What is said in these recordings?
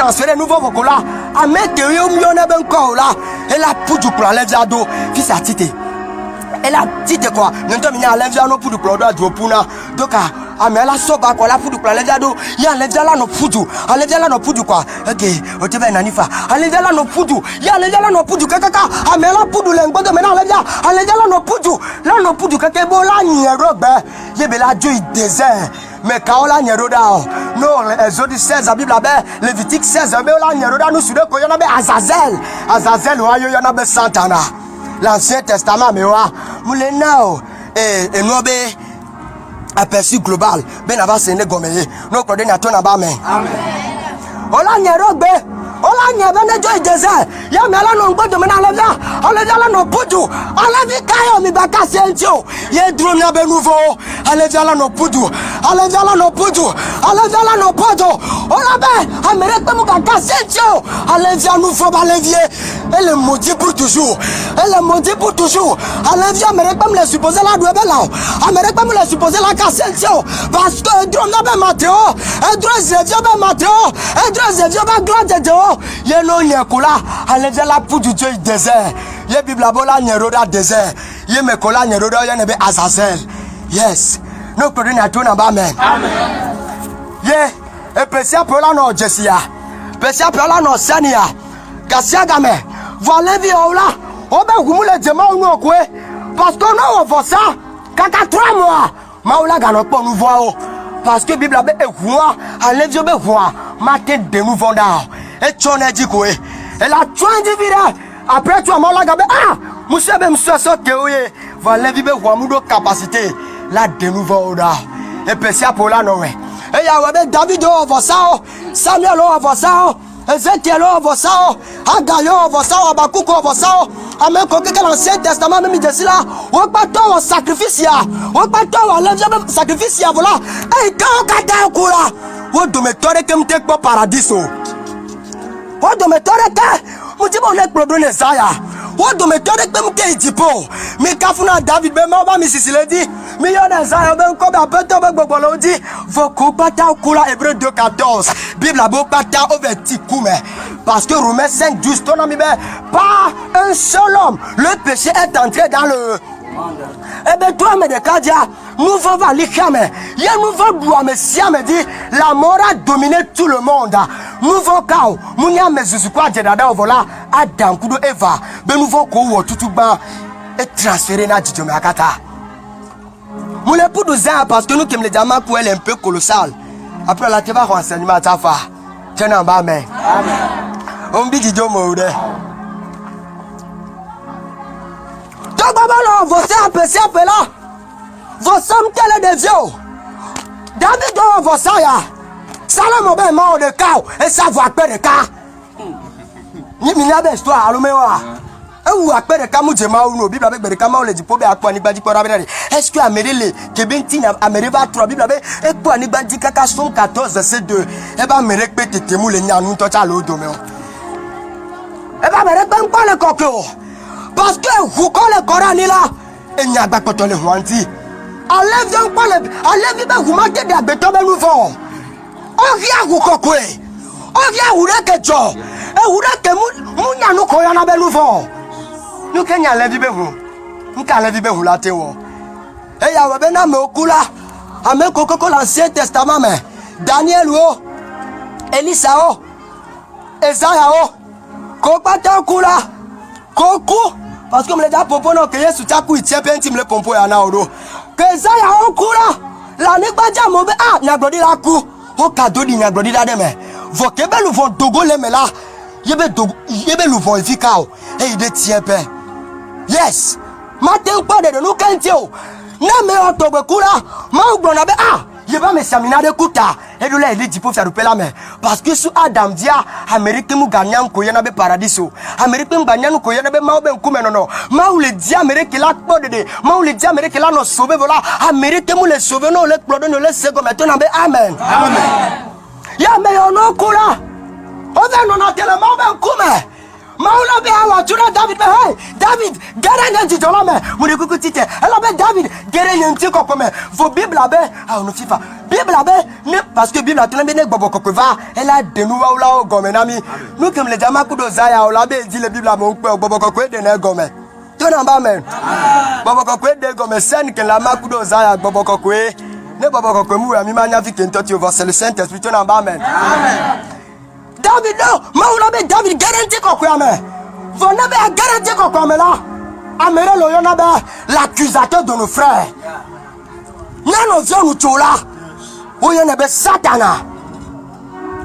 transférer nouveau vocola a mettre yo miona ben ko là et la pour du plan les ado fils a tité elle a tité quoi n'entend mina les ado pour du plan do puna donc a mais la soba quoi la pour du plan les ado ya les ado no pudu a les ado no pudu quoi OK o te ben nanifa a les ado no pudu ya les ado no pudu kaka a mais la pudu le ngbo de mena les ado no pudu la no pudu kaka bo la nyero be ye be la joy désert mais quand la nyeroda non Exode 16 la Bible là Lévitique 16 mais la nyeroda nous sur ko yana be Azazel wa yo yana be Santana l'Ancien Testament mais wa mulena et no be aperçu global ben avant c'est ne gomeye no coordinateur na ba men amen ola nyerobe ola nyebe ne joy désert ya me la no ngbo de mena ala no pudu ala vi kayo mi baka sentio ye drum na be nouveau ala no pudu ala no pudu ola be amere pe mu baka sentio ala nous faut ba levier elle est maudit pour toujours ala vi amere pe mu le supposer la doit be là amere pe mu le supposer la ka sentio parce que drum na be mateo e drum zevio be mateo e drum zevio ba gloire de Dieu ye no nyekola aleja la pudu joy désert ye Bible abola nyeroda désert ye mekola nyeroda ye nebe Azazel yes no coordinator na ba amen ye e pesia pola no jesia pesia pola no sania kasia game voilà vi ola obe humule jema onu okwe parce que no ovo ça kaka 3 mois maula gano po nous voir parce que Bible abe ehua alejo be hua matin de nouveau da et tu en dit quoi et la tu individu après tu as mal la monsieur ben monsieur ça que oui voilà vivre quoi mudo capacité la de nouveau da et pesia pour la non et ya ouais David over ça Samuel over ça Ezekiel over ça Agayo over ça Abakuk over ça amen ko que l'Ancien Testament même dit là on pas toi sacrifice ya on pas toi le sacrifice ya voilà et quand kata kula on doit mettre comme tek pour paradiso on doit mettre que mujibo le prodone saya on doit mettre que mke tipo mais kafuna David be ma ba mi sisile dit millionnaire saya ben ko ba beto be gbogbolo dit voko pata kula Hébreux 2:14 Bible abo pata over tikume parce que Romains 5:12 ton ami be pas un seul homme le péché est entré dans le eh ben toi me de kadia nous va l'ikame ya nous va boire mais si me dit la mort a dominé tout le monde nous va kao munya mezuzu kwa jedada ovola Adam kudo Eva be nous va ko wo tutuba et transférer na djidjo me akata moule pour 12 ans parce que nous qui me le diamant pour elle est un peu colossal après la teba renseignement ta fa tena ba amen on bi djidjo mo de donc baba vous c'est là vous sommes telle de vieux David do vous ça ya Salomon ben mort de cao et ça va perdre de cas ni mina be histoire alumewa e wu apere ka mu jema wu no Bible be gbere ka ma o le dipo be akwa ni gbaji pora be est-ce que amerele kebenti na amereba 3 Bible be e kwa ni gbaji kaka som 14 verset 2 e ba mere pe tete mu le nyanu to cha lo do me o e ba mere pe npa le kokko parce que vous connaissez le Coran là et n'y a pas de le wanti enlève donc pas le enlève ba vous manquez de beto be nouveau on vient vous kokwe on vient vous le kejo e vous le ke mu nyanu ko yana be nouveau nous kenya enlève be vous nous ka enlève be vous la tewo e ya we be na me okula ame kokoko l'Ancien Testament mais Daniel o Elisa o Esaïa o ko pata okula Koku parce que me le da popo no que Yesu taku itie penti me le pompo ya na odo que Isaiah okura la ni gbaja mo be na gbodi la ku o kado di na gbodi da de me vo ke be lu von dogo le me la yebe lu von ifika o e ide tie pe yes ma te npa de no kanti o na me o to gbe kura ma ugbo na be yeba me samina de kuta e do la ile dipo fia rupela me parce que su Adam dia Amerique mu ganyan ko ye na be paradiso Amerique mu ganyan ko ye na be ma o be nkume no ma o le dia Amerique la kpo de ma o le dia Amerique la no sauver voilà Amerique mu le sauver no le kpo de no le sego maintenant be amen ya me yo no kula o ve no na tele ma o be nkume Maula be awa tuna David be hey David gere nyanti jola me mune kuku tite ela be David gere nyanti kokko me vo Bible be no fifa Bible be ne parce que Bible tuna be ne gbobo kokko va ela de nu wa o gome na mi nu kem le jama kudo zaya o la be di le Bible mo npe gbobo kokko de na gome tuna ba men gbobo kokko de gome sen ke la makudo zaya gbobo kokko ne gbobo kokko mu ya mi ma nya fi kentoti over c'est le Saint-Esprit tuna ba men amen. David no, maula be David garanti kokko ame. Vona be garanti kokko ame la. Amere lo yona be l'accusateur de nos frères. Nano vient nous chola. Oyene be Satana.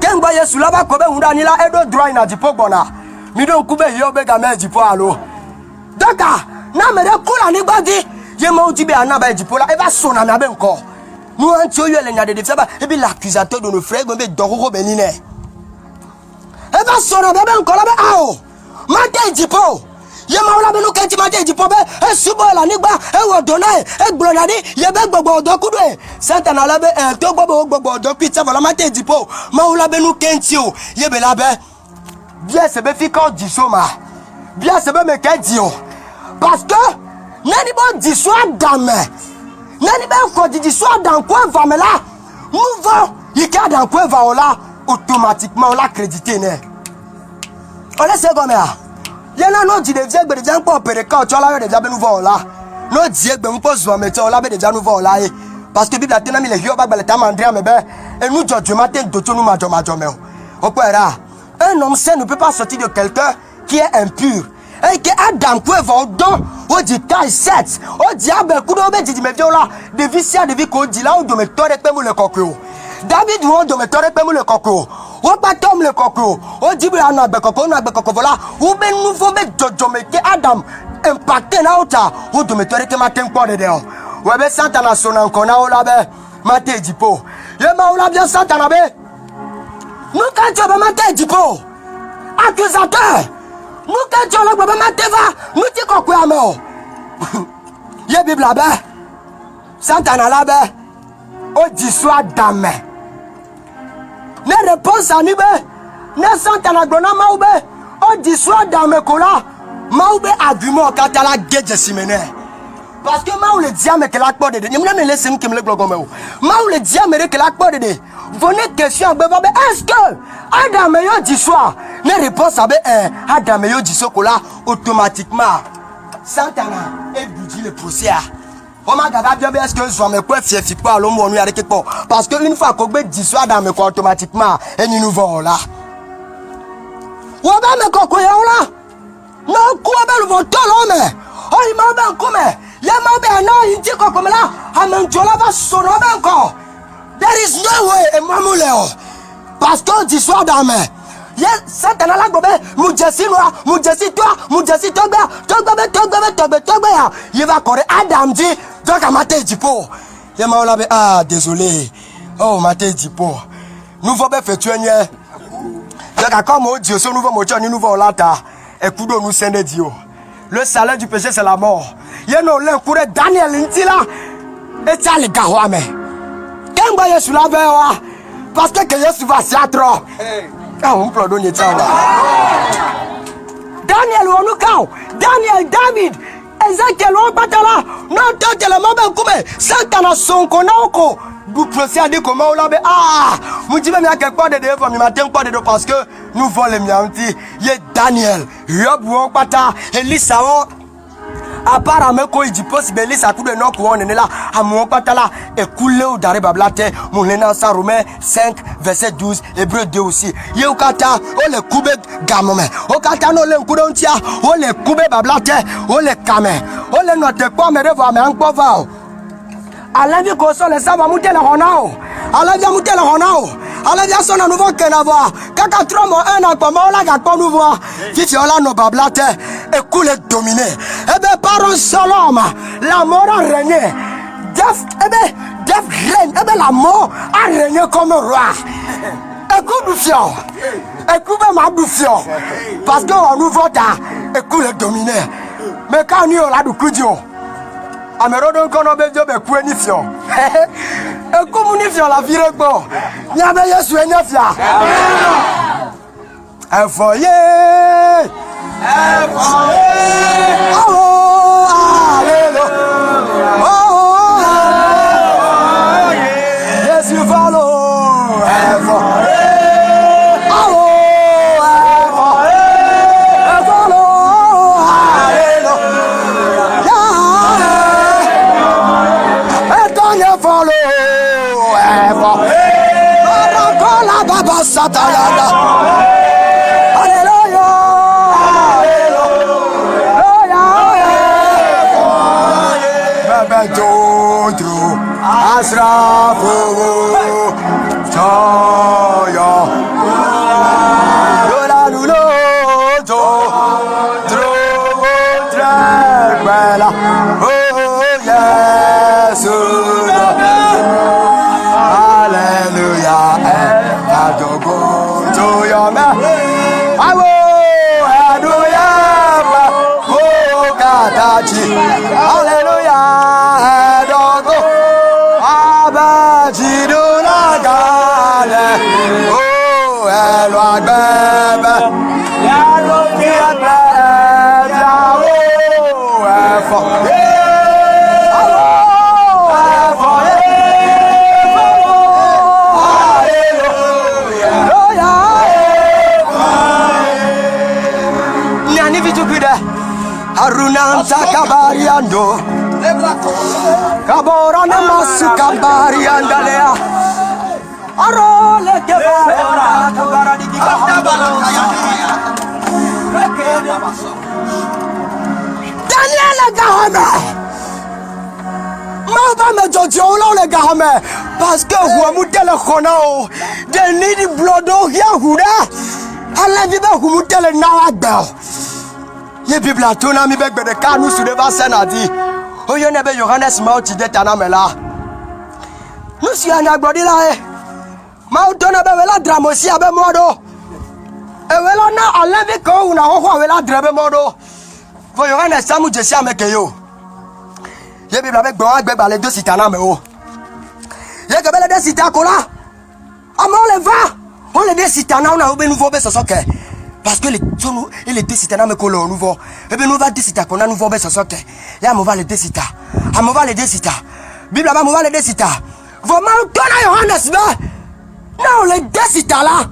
Kengba Yesu la ba ko be hunda ni la edo droit na dipo gbona. Mi don ku be yo be ga me dipo alo. Daka na mere kula ni gbadi. Ye mo ti be ana ba dipo la e ba sona na be nko. Nous anti oyo le nya de feba e bi l'accusateur de nos frères go be dororo benine. Eba sona bebe nkola be ao mate jipo ye maula be no kenti mate jipo be e subo la nigba e wodona e gbona ni ye be gbogbo odokudu e Satan ala be to gbogbo odoku ti vola mate jipo maula be no kenti o ye be la be bien se be fiko disoma bien se be me ke dio parce que nani bo diso adame nani be ko diso adan ko vamela mouvant yika dan ko va ola automatiquement on l'a crédité né. On laisse comme ça. Il y a un autre qui devient que déjà pour opérer quand tu as la déjà ben nouveau là. Non Dieu ben on pose mais tu as déjà nouveau là parce que Bible a tenu les Yoba le temps André mais ben et nous du matin de tout nous major on peut là. Un homme saint ne peut pas sortir de quelqu'un qui est impur. Et que Adam quoi va don au dit taille 7 au diable coup de dit mais là de vie si de vie qu'on dit là on doit mettre le coco. David won do me tore pe mu le koko o pa tom le koko o jibi ana be koko na be koko vola o be nouveau be jojo me ke Adam impacté na ota o do me tore ke matin po de o we be Satan sona nko na o la be mate jipo ye ma o la bien Satan be nous quand tu be mate jipo accusateur nous quand tu la be mate va nous ti koko amo ye Bible la be Satan la be o dissoit Adam. Ne réponse à Nibe, ne Santana Grona Maube, o dissoit Adam Kola, Maube argument quand à la guette Simene. Parce que Maou le diable que la porte de Dieu, ne laisse me le glogomeo. Maou le diable que la porte de Dieu. Venez question, est-ce que Adam yo dissoit? Ne réponse à Adam yo dissoit Kola automatiquement. Santana et Boudi le procès. Est-ce que je me peux faire pas l'homme ou quelque part parce que une fois qu'on dissoit dans mes corps automatiquement et nous voyons là. Ou bien me coco là. Non quoi ben le voto l'homme. Oh il m'a ben comme. Il m'a ben non il dit comme là. Amen tu la va sonner encore. There is no way et mamuleo. Parce que dissoit dans mes. Yes, Satan ala gobe, mujesi noa, mujesi toi, mujesi toga, toga. Il va correr Adam dit, donc à mater dipo. Il m'a lavé ah désolé. Oh mater dipo. Nous va faire tuer nie. Donc à comme au Dieu, ce nouveau moteur ni nouveau lata. Et kudo nous sende Dieu. Le salaire du péché c'est la mort. Il no le courir Daniel intila. Et ça les gars mais. Quand va Yesu la vewa parce que Yesu va s'atro. Ah, on peut donner ça. Daniel, on nous cao. Daniel, David, Ezekiel, on batala. Non, toi, tu le moment comme Satan a son konoko. Vous procédez comment on l'a fait. Ah, vous dites même quelque part de deux fois, mais matin pas de deux parce que nous volons bien. Il y a Daniel, Yob, on bata, Elisa, apparemment quand il dit possible Elisa coup de non qu'on est là à mon patala et coulé au daré bablate mon lena sa Romains 5 verset 12 Hébreux 2 aussi yo kata o le kube gamome o kata no le kudo ntia o le kube bablate o le kame o le note kwa me revo me anko va alavi ko so le sava mutela honao alavi mutela honao alavi sona nouveau kenava kaka tromo un an kwa mola ga kwa nouveau fifi ola no bablate et coule dominé et ben par un seul homme la mort a régné Def règne et ben la mort a régné comme roi et coup boufiant et coup ma boufiant parce que on nous vote et coule dominé mais quand on a du coup dio amerodon kono be jobe ku enifion e ku munifion la vire gbo ni abe Yesu enafia amen. Kabariando Kaborana Masu Kabariandalea Arole Kabara Kabaradiki Daniel Gahame Maba me Jojo le Gahame parce que Huamutele Khonao they need blood here Huda Allah vive Humutele Nawagba Ye Bibla tona mi begbe de kanu su deva senadi. Oye nebe Johannes mauti de tanamela. Nusi anya gbodi la e. Mautona be wela dramosi abe modo. E wela na alevi ko una ho wela drabe modo. Fo Johannes samu jesi ameke yo. Ye Bibla begbe wa gbegba le do sitana me o. Ye gebele de sitakola. Amo le va. On le de sitana una obe nouveau be sosoke. Parce que les décitana me collent au nouveau. Et bien nous va décita qu'on a nouveau besoin sortir. Ya m'en va les décita. A m'en va les décita. Bible m'en va les décita. Vraiment, on a Johannes, non les décita là.